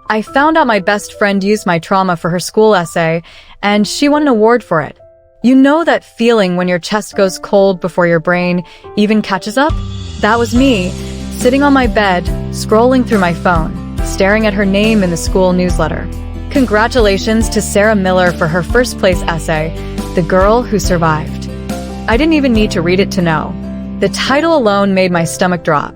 I found out my best friend used my trauma for her school essay, and she won an award for it. You know that feeling when your chest goes cold before your brain even catches up? That was me, sitting on my bed, scrolling through my phone, staring at her name in the school newsletter. Congratulations to Sarah Miller for her first place essay, The Girl Who Survived. I didn't even need to read it to know. The title alone made my stomach drop.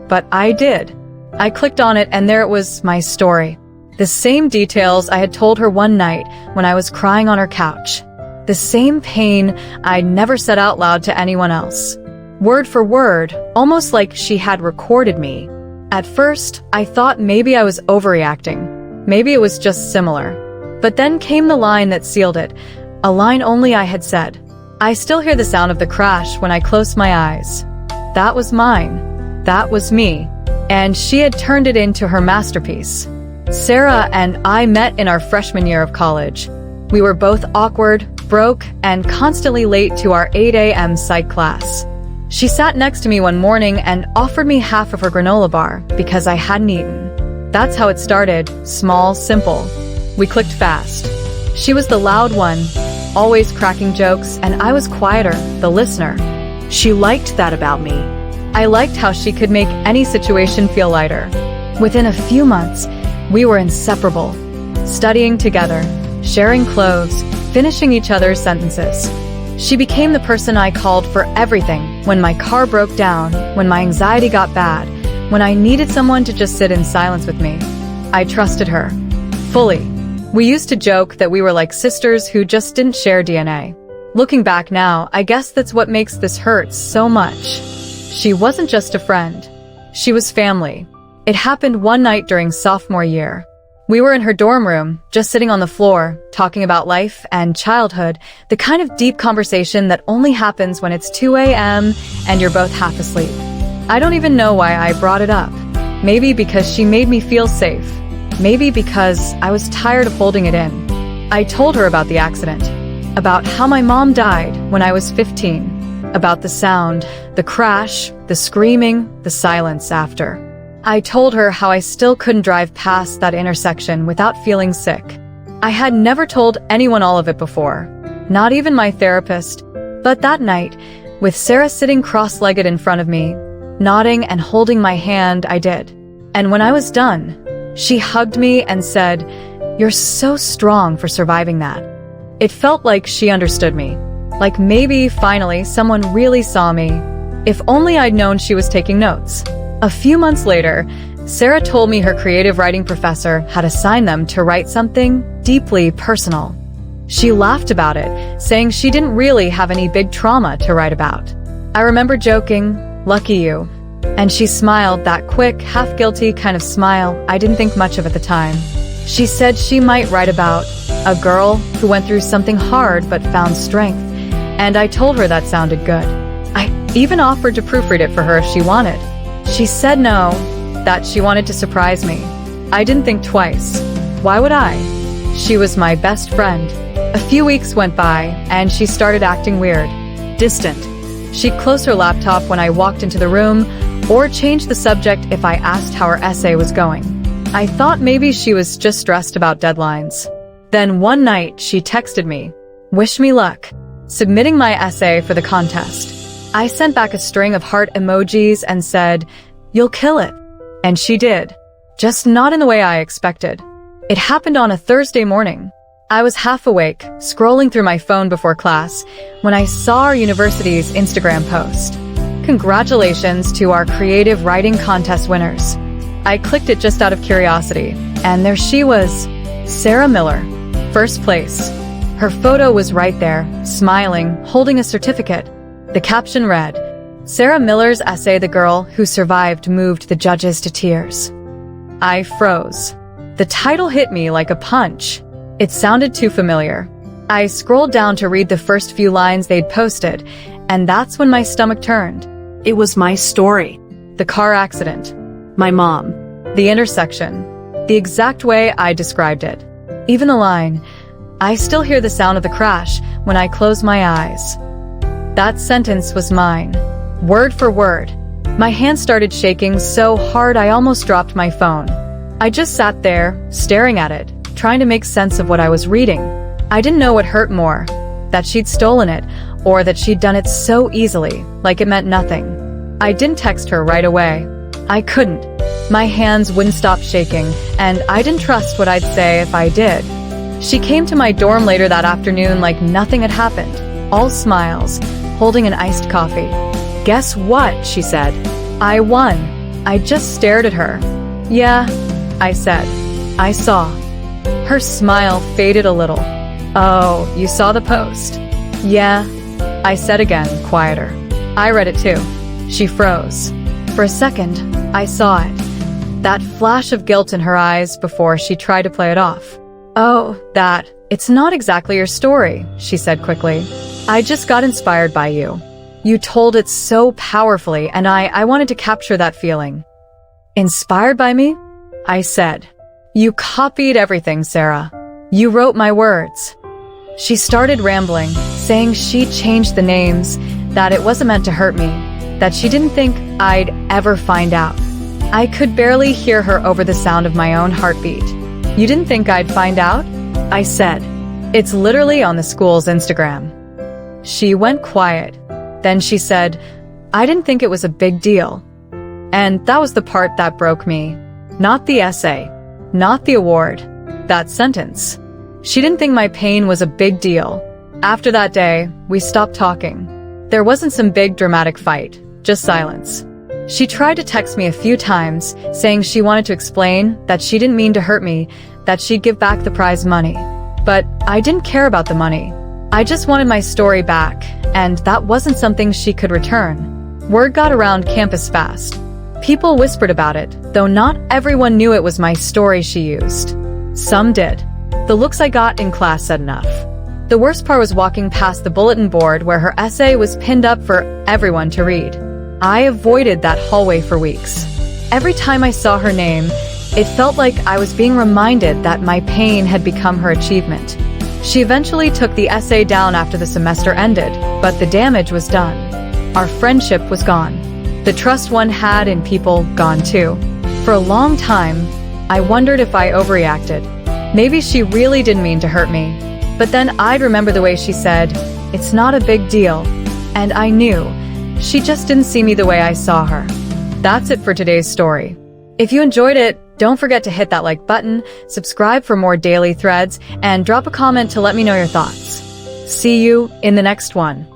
But I did. I clicked on it and there it was, my story. The same details I had told her one night when I was crying on her couch. The same pain I'd never said out loud to anyone else. Word for word, almost like she had recorded me. At first, I thought maybe I was overreacting. Maybe it was just similar. But then came the line that sealed it, a line only I had said. I still hear the sound of the crash when I close my eyes. That was mine. That was me. And she had turned it into her masterpiece. Sarah and I met in our freshman year of college. We were both awkward, broke, and constantly late to our 8 a.m. psych class. She sat next to me one morning and offered me half of her granola bar because I hadn't eaten. That's how it started, small, simple. We clicked fast. She was the loud one, always cracking jokes, and I was quieter, the listener. She liked that about me. I liked how she could make any situation feel lighter. Within a few months, we were inseparable, studying together, sharing clothes, finishing each other's sentences. She became the person I called for everything when my car broke down, when my anxiety got bad, when I needed someone to just sit in silence with me. I trusted her. Fully. We used to joke that we were like sisters who just didn't share DNA. Looking back now, I guess that's what makes this hurt so much. She wasn't just a friend. She was family. It happened one night during sophomore year. We were in her dorm room, just sitting on the floor, talking about life and childhood, the kind of deep conversation that only happens when it's 2 a.m. and you're both half asleep. I don't even know why I brought it up. Maybe because she made me feel safe. Maybe because I was tired of holding it in. I told her about the accident, about how my mom died when I was 15, about the sound, the crash, the screaming, the silence after. I told her how I still couldn't drive past that intersection without feeling sick. I had never told anyone all of it before, not even my therapist. But that night, with Sarah sitting cross-legged in front of me, nodding and holding my hand, I did. And when I was done, she hugged me and said, "You're so strong for surviving that." It felt like she understood me. Like maybe, finally, someone really saw me. If only I'd known she was taking notes. A few months later, Sarah told me her creative writing professor had assigned them to write something deeply personal. She laughed about it, saying she didn't really have any big trauma to write about. I remember joking, "Lucky you." And she smiled, that quick, half-guilty kind of smile I didn't think much of at the time. She said she might write about a girl who went through something hard but found strength. And I told her that sounded good. I even offered to proofread it for her if she wanted. She said no, that she wanted to surprise me. I didn't think twice. Why would I? She was my best friend. A few weeks went by, and she started acting weird, distant. She'd close her laptop when I walked into the room, or change the subject if I asked how her essay was going. I thought maybe she was just stressed about deadlines. Then one night, she texted me, "Wish me luck," submitting my essay for the contest. I sent back a string of heart emojis and said, "You'll kill it." And she did. Just not in the way I expected. It happened on a Thursday morning. I was half awake, scrolling through my phone before class, when I saw our university's Instagram post. "Congratulations to our creative writing contest winners." I clicked it just out of curiosity, and there she was, Sarah Miller, first place. Her photo was right there, smiling, holding a certificate. The caption read, "Sarah Miller's essay, The Girl Who Survived, moved the judges to tears." I froze. The title hit me like a punch. It sounded too familiar. I scrolled down to read the first few lines they'd posted, and that's when my stomach turned. It was my story. The car accident. My mom. The intersection. The exact way I described it. Even the line, "I still hear the sound of the crash when I close my eyes." That sentence was mine, word for word. My hand started shaking so hard I almost dropped my phone. I just sat there, staring at it, trying to make sense of what I was reading. I didn't know what hurt more, that she'd stolen it, or that she'd done it so easily, like it meant nothing. I didn't text her right away. I couldn't. My hands wouldn't stop shaking, and I didn't trust what I'd say if I did. She came to my dorm later that afternoon like nothing had happened, all smiles, holding an iced coffee. Guess what? She said. I won. I just stared at her. Yeah, I said. I saw. Her smile faded a little. Oh, you saw the post? Yeah, I said again, quieter. I read it too. She froze. For a second, I saw it. That flash of guilt in her eyes before she tried to play it off. Oh, that. It's not exactly your story, she said quickly. I just got inspired by you. You told it so powerfully, and I wanted to capture that feeling. Inspired by me? I said. You copied everything, Sarah. You wrote my words. She started rambling, saying she'd changed the names, that it wasn't meant to hurt me, that she didn't think I'd ever find out. I could barely hear her over the sound of my own heartbeat. You didn't think I'd find out? I said. It's literally on the school's Instagram. She went quiet. Then she said, I didn't think it was a big deal. And that was the part that broke me. Not the essay. Not the award. That sentence. She didn't think my pain was a big deal. After that day, we stopped talking. There wasn't some big dramatic fight, just silence. She tried to text me a few times, saying she wanted to explain that she didn't mean to hurt me, that she'd give back the prize money. But I didn't care about the money. I just wanted my story back, and that wasn't something she could return. Word got around campus fast. People whispered about it, though not everyone knew it was my story she used. Some did. The looks I got in class said enough. The worst part was walking past the bulletin board where her essay was pinned up for everyone to read. I avoided that hallway for weeks. Every time I saw her name, it felt like I was being reminded that my pain had become her achievement. She eventually took the essay down after the semester ended, but the damage was done. Our friendship was gone. The trust one had in people gone too. For a long time, I wondered if I overreacted. Maybe she really didn't mean to hurt me. But then I'd remember the way she said, it's not a big deal. And I knew. She just didn't see me the way I saw her. That's it for today's story. If you enjoyed it, don't forget to hit that like button, subscribe for more daily threads, and drop a comment to let me know your thoughts. See you in the next one.